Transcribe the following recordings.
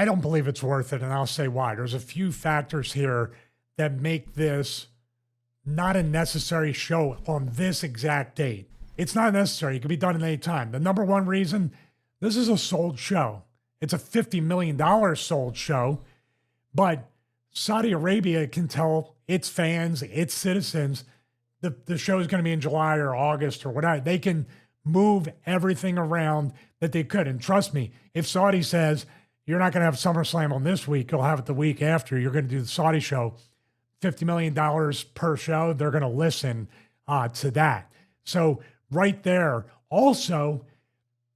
I don't believe it's worth it, and I'll say why. There's a few factors here that make this not a necessary show on this exact date. It's not necessary. It can be done at any time. The number one reason, this is a sold show. It's a $50 million sold show, but Saudi Arabia can tell its fans, its citizens, the show is going to be in July or August or whatever. They can move everything around that they could. And trust me, if Saudi says, you're not going to have SummerSlam on this week, you'll have it the week after, you're going to do the Saudi show, $50 million per show, they're going to listen to that. So right there. Also,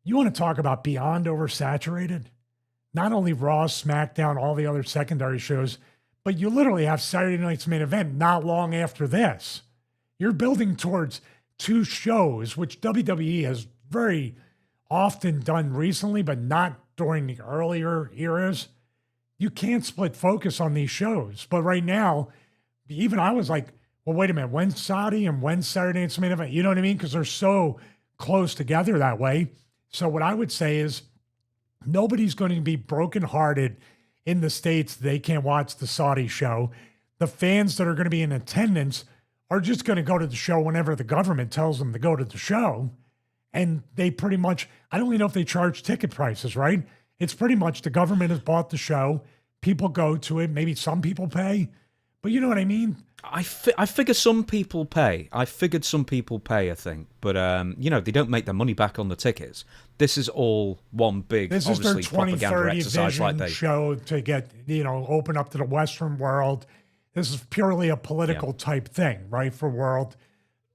you want to talk about beyond oversaturated? Not only Raw, SmackDown, all the other secondary shows, but you literally have Saturday night's main event not long after this. You're building towards two shows, which WWE has very often done recently, but not during the earlier eras. You can't split focus on these shows. But right now, even I was like, well, wait a minute, when's Saudi and when's Saturday night's main event? You know what I mean? Because they're so close together that way. So what I would say is nobody's going to be brokenhearted in the States. They can't watch the Saudi show. The fans that are going to be in attendance are just going to go to the show whenever the government tells them to go to the show. And they pretty much, I don't even know if they charge ticket prices, right? It's pretty much the government has bought the show. People go to it. Maybe some people pay, but you know what I mean? I figure some people pay. I figured some people pay, I think. But, they don't make their money back on the tickets. This is all one big, this obviously, is their 2030 vision show to get, open up to the Western world. This is purely a political type thing, right, for world.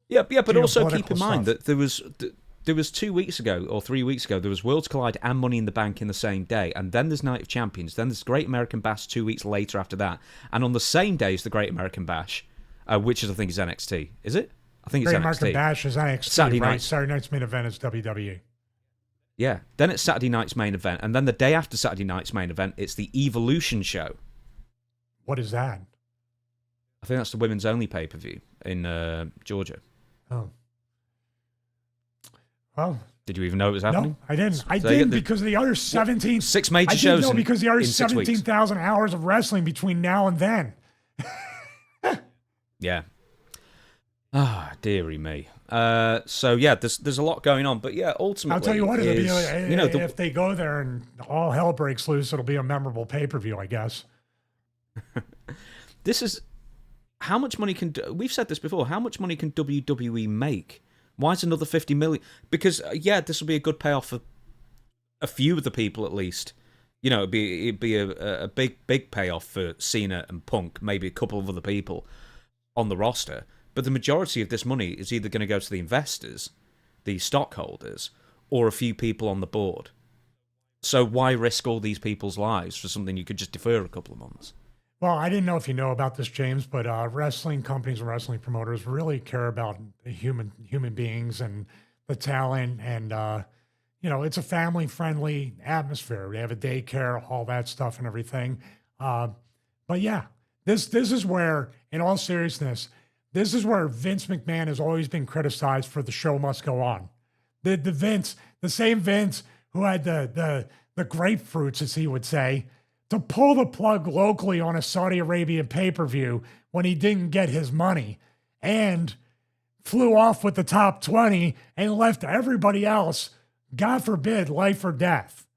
Yeah, but also keep in mind that there was 2 weeks ago or 3 weeks ago, there was Worlds Collide and Money in the Bank in the same day. And then there's Night of Champions. Then there's Great American Bash 2 weeks later after that. And on the same day is the Great American Bash, which I think is NXT. Is it? I think it's NXT. Great American Bash is NXT, Saturday right? night. Saturday night's main event is WWE. Yeah. Then it's Saturday night's main event. And then the day after Saturday night's main event, it's the Evolution show. What is that? I think that's the women's only pay-per-view in Georgia. Oh. Well, did you even know it was happening? No, I didn't. I didn't because the other 17... 6 major shows I didn't know because the other 17,000 hours of wrestling between now and then. Yeah. Ah, dearie me. So, yeah, there's a lot going on. But, yeah, ultimately... I'll tell you what, it'll be if they go there and all hell breaks loose, it'll be a memorable pay-per-view, I guess. This is... How much money can... We've said this before. How much money can WWE make? Why is another 50 million? Because, this will be a good payoff for a few of the people at least. It'd be a big payoff for Cena and Punk, maybe a couple of other people on the roster. But the majority of this money is either going to go to the investors, the stockholders, or a few people on the board. So why risk all these people's lives for something you could just defer a couple of months? Well, I didn't know if you know about this, James, but wrestling companies and wrestling promoters really care about human beings and the talent. And, it's a family-friendly atmosphere. We have a daycare, all that stuff and everything. But, yeah, this is where, in all seriousness, this is where Vince McMahon has always been criticized for the show must go on. The same Vince who had the grapefruits, as he would say, to pull the plug locally on a Saudi Arabian pay-per-view when he didn't get his money and flew off with the top 20 and left everybody else, God forbid, life or death.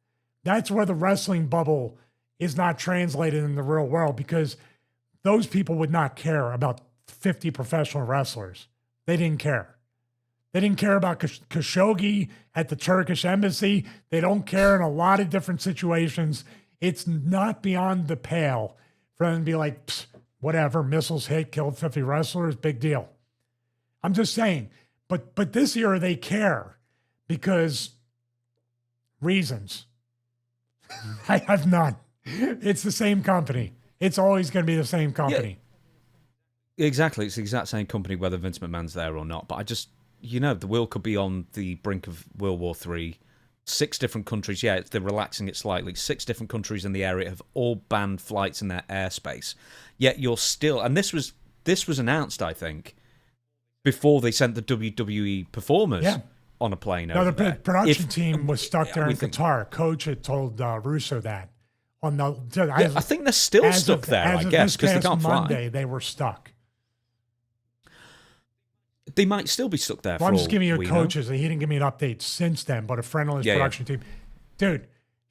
That's where the wrestling bubble is not translated in the real world because those people would not care about 50 professional wrestlers. They didn't care. They didn't care about Khashoggi at the Turkish embassy. They don't care in a lot of different situations. It's not beyond the pale for them to be like, whatever, missiles hit, killed 50 wrestlers, big deal. I'm just saying, but this year they care because reasons. I have none. It's the same company. It's always going to be the same company. Yeah, exactly. It's the exact same company whether Vince McMahon's there or not. But I just, the world could be on the brink of World War III. 6 different countries, they're relaxing it slightly. 6 different countries in the area have all banned flights in their airspace. Yet you're still, and this was announced, I think, before they sent the WWE performers on a plane over there. The production team was stuck there in Qatar. Coach had told Russo that On the, I think they're still stuck there, I guess, because they can't fly. Monday, they were stuck. They might still be stuck there. Well, I'm just giving you coaches. Know. He didn't give me an update since then, but a friend on his production team. Dude,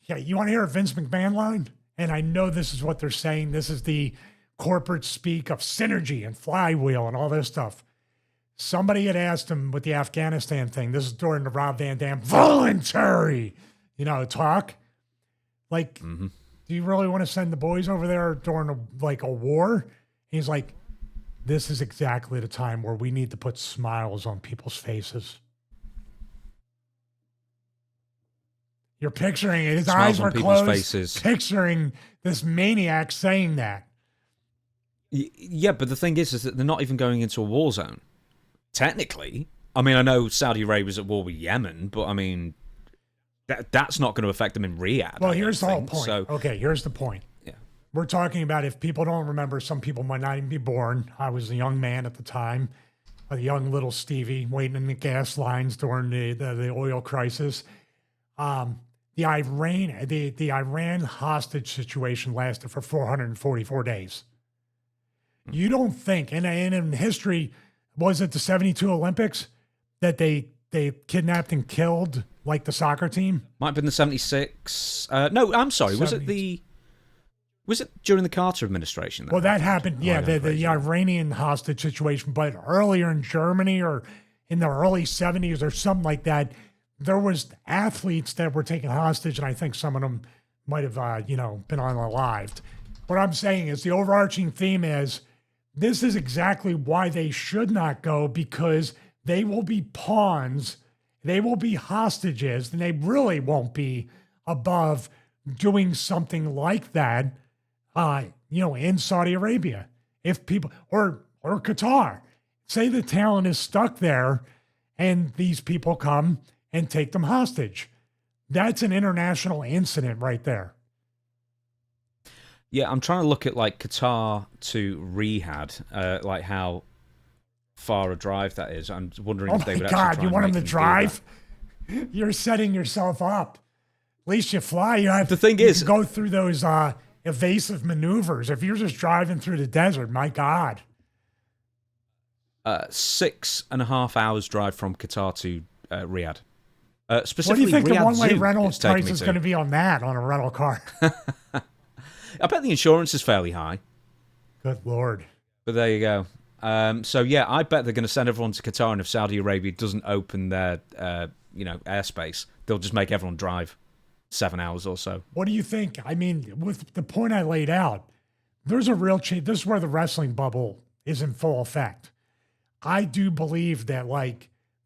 you want to hear a Vince McMahon line? And I know this is what they're saying. This is the corporate speak of synergy and flywheel and all this stuff. Somebody had asked him with the Afghanistan thing. This is during the Rob Van Dam voluntary, talk. Like, do you really want to send the boys over there during a war? He's like, this is exactly the time where we need to put smiles on people's faces. You're picturing it. His eyes were closed, faces. Picturing this maniac saying that. Yeah, but the thing is that they're not even going into a war zone. Technically. I mean, I know Saudi Arabia's at war with Yemen, but I mean, that's not going to affect them in Riyadh. Well, here's the whole point. Okay, here's the point. Yeah. We're talking about, if people don't remember, some people might not even be born. I was a young man at the time, a young little Stevie waiting in the gas lines during the oil crisis. The Iran hostage situation lasted for 444 days. You don't think, and in history, was it the 72 Olympics that they kidnapped and killed like the soccer team? Might have been the 76. No, I'm sorry. 70. Was it during the Carter administration? Well, that happened. Yeah, the Iranian hostage situation, but earlier in Germany or in the early 70s or something like that, there was athletes that were taken hostage, and I think some of them might have, been unalived. What I'm saying is the overarching theme is this is exactly why they should not go, because they will be pawns, they will be hostages, and they really won't be above doing something like that, in Saudi Arabia. If people, or Qatar, say the talent is stuck there and these people come and take them hostage. That's an international incident right there. Yeah, I'm trying to look at like Qatar to Riyadh, like how far a drive that is. I'm wondering if they would actually try and make them do that. Oh my God, you want them to drive? You're setting yourself up. At least you fly. The thing is, go through those evasive maneuvers. If you're just driving through the desert, my God. 6.5 hours drive from Qatar to Riyadh. Specifically, what do you think Riyadh the one-way Zoo rental price is going to be on that, on a rental car? I bet the insurance is fairly high. Good Lord. But there you go. So, yeah, I bet they're going to send everyone to Qatar, and if Saudi Arabia doesn't open their, airspace, they'll just make everyone drive 7 hours or so. What do you think? I mean, with the point I laid out, there's a real change. This is where the wrestling bubble is in full effect. I do believe that,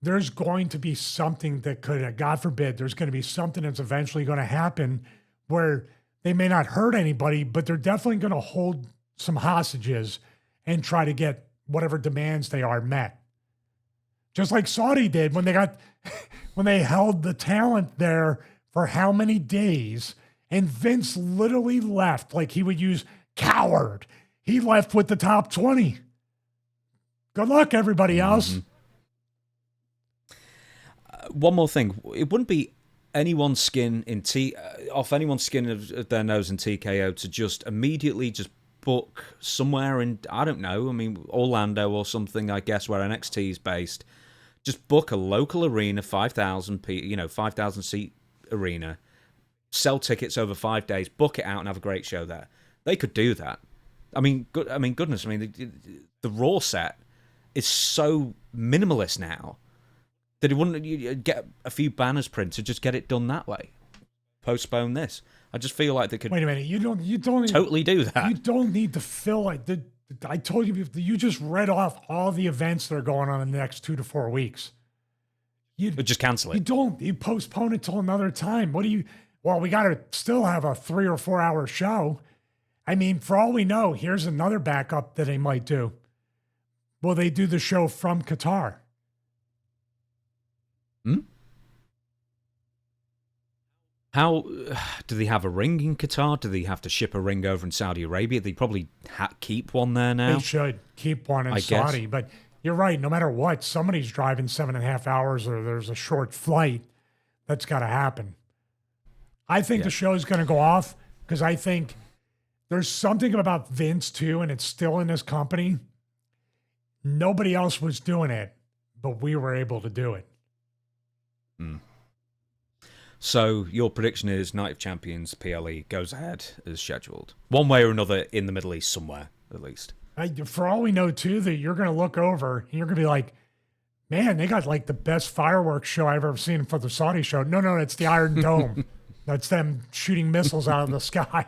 there's going to be something that could, God forbid, there's going to be something that's eventually going to happen where they may not hurt anybody, but they're definitely going to hold some hostages and try to get whatever demands they are met. Just like Saudi did when they held the talent there for how many days, and Vince literally left, like he would use coward. He left with the top 20. Good luck, everybody else. Mm-hmm. One more thing. It wouldn't be anyone's skin off anyone's skin of their nose in TKO to just immediately just book somewhere in, I don't know, Orlando or something, I guess, where NXT is based. Just book a local arena, 5,000 seat arena, sell tickets over 5 days, book it out and have a great show there. They could do that. Goodness, the Raw set is so minimalist now that it wouldn't get a few banners printed, just get it done that way. Postpone this. I just feel like they could. Wait a minute, you don't totally do that. You don't need to fill it. I told you, you just read off all the events that are going on in the next 2 to 4 weeks. You just cancel it. You postpone it till another time. Well, we got to still have a 3 or 4 hour show. For all we know, here's another backup that they might do. Will they do the show from Qatar? How do they have a ring in Qatar? Do they have to ship a ring over in Saudi Arabia? They probably keep one there now. They should keep one in Saudi, but you're right. No matter what, somebody's driving 7.5 hours, or there's a short flight. That's got to happen. I think the show is going to go off. because I think there's something about Vince too, and it's still in this company. Nobody else was doing it, but we were able to do it. So your prediction is Night of Champions PLE goes ahead as scheduled, one way or another in the Middle East somewhere at least. For all we know too, that you're going to look over and you're going to be like, man, they got like the best fireworks show I've ever seen for the Saudi show. No, it's the Iron Dome. That's them shooting missiles out of the sky.